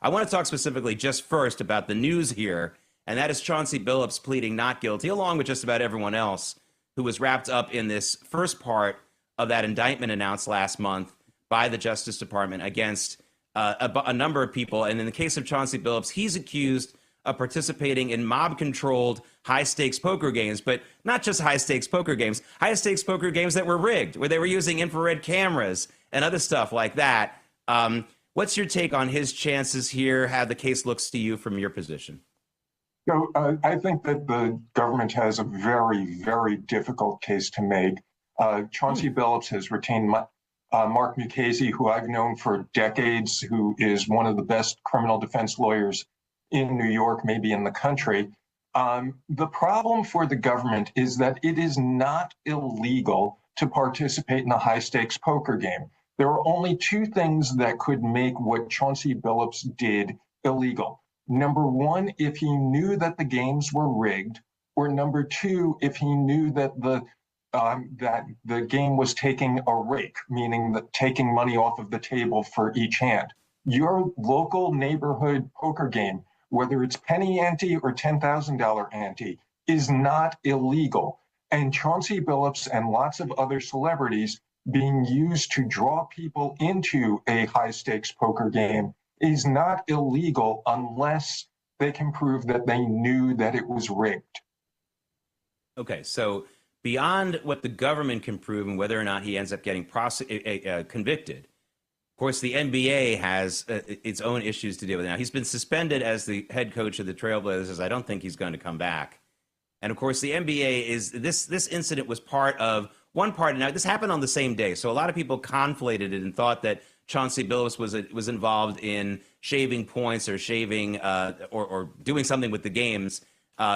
I want to talk specifically just first about the news here, and that is Chauncey Billups pleading not guilty, along with just about everyone else who was wrapped up in this first part of that indictment announced last month by the Justice Department against a number of people. And in the case of Chauncey Billups, he's accused of participating in mob-controlled high-stakes poker games, but not just high-stakes poker games that were rigged, where they were using infrared cameras and other stuff like that. What's your take on his chances here, how the case looks to you from your position? So I think that the government has a very, very difficult case to make. Chauncey Billups has retained Mark Mukasey, who I've known for decades, who is one of the best criminal defense lawyers in New York, maybe in the country. The problem for the government is that it is not illegal to participate in a high-stakes poker game. There are only two things that could make what Chauncey Billups did illegal. Number one, if he knew that the games were rigged, or number two, if he knew that the game was taking a rake, meaning that taking money off of the table for each hand. Your local neighborhood poker game, whether it's penny ante or $10,000 ante, is not illegal. And Chauncey Billups and lots of other celebrities being used to draw people into a high-stakes poker game is not illegal unless they can prove that they knew that it was rigged. Okay, so beyond what the government can prove and whether or not he ends up getting convicted, of course, the NBA has its own issues to deal with. Now, he's been suspended as the head coach of the Trailblazers. I don't think he's going to come back. And of course, the NBA is this incident was part of one part. Now, this happened on the same day, so a lot of people conflated it and thought that Chauncey Billups was involved in shaving points or shaving or doing something with the games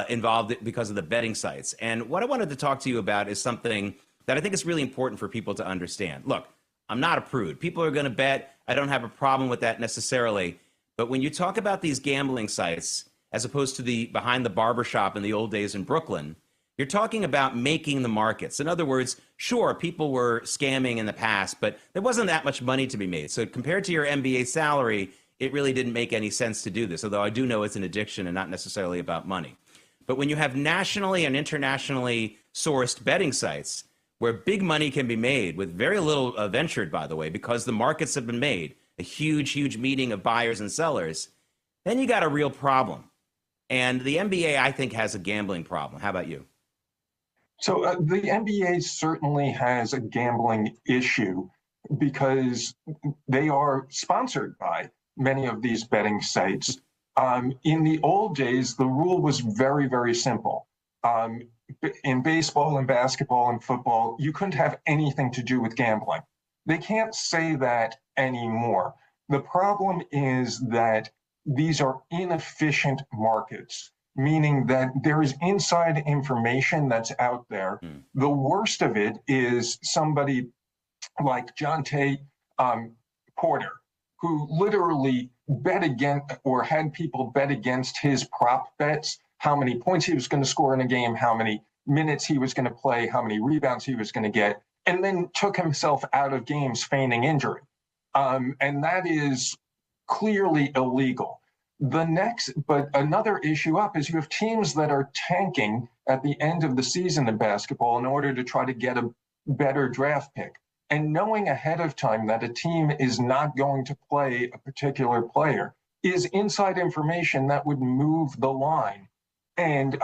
involved because of the betting sites. And what I wanted to talk to you about is something that I think is really important for people to understand. Look, I'm not a prude. People are going to bet. I don't have a problem with that necessarily. But when you talk about these gambling sites, as opposed to the behind the barbershop in the old days in Brooklyn, you're talking about making the markets. In other words, sure, people were scamming in the past, but there wasn't that much money to be made. So compared to your NBA salary, it really didn't make any sense to do this, although I do know it's an addiction and not necessarily about money. But when you have nationally and internationally sourced betting sites where big money can be made with very little ventured, by the way, because the markets have been made, a huge, huge meeting of buyers and sellers, then you got a real problem. And the NBA, I think, has a gambling problem. How about you? So the NBA certainly has a gambling issue because they are sponsored by many of these betting sites. In the old days, the rule was very, very simple. In baseball and basketball and football, you couldn't have anything to do with gambling. They can't say that anymore. The problem is that these are inefficient markets, meaning that there is inside information that's out there. The worst of it is somebody like John Porter, who literally bet against or had people bet against his prop bets, how many points he was going to score in a game, how many minutes he was going to play, how many rebounds he was going to get, and then took himself out of games feigning injury. And that is clearly illegal. But another issue up is you have teams that are tanking at the end of the season in basketball in order to try to get a better draft pick. And knowing ahead of time that a team is not going to play a particular player is inside information that would move the line. And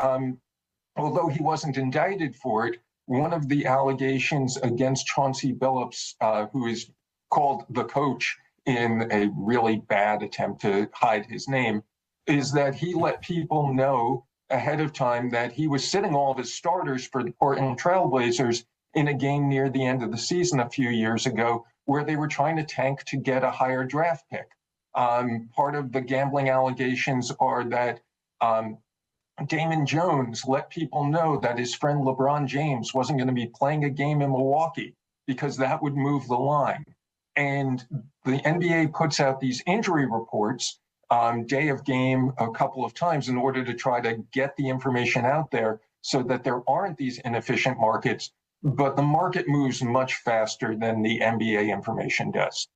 although he wasn't indicted for it, one of the allegations against Chauncey Billups, who is called the coach in a really bad attempt to hide his name, is that he let people know ahead of time that he was sitting all of his starters for the Portland Trailblazers in a game near the end of the season a few years ago where they were trying to tank to get a higher draft pick. Part of the gambling allegations are that Damon Jones let people know that his friend LeBron James wasn't going to be playing a game in Milwaukee because that would move the line. And the NBA puts out these injury reports day of game a couple of times in order to try to get the information out there so that there aren't these inefficient markets. But the market moves much faster than the NBA information does.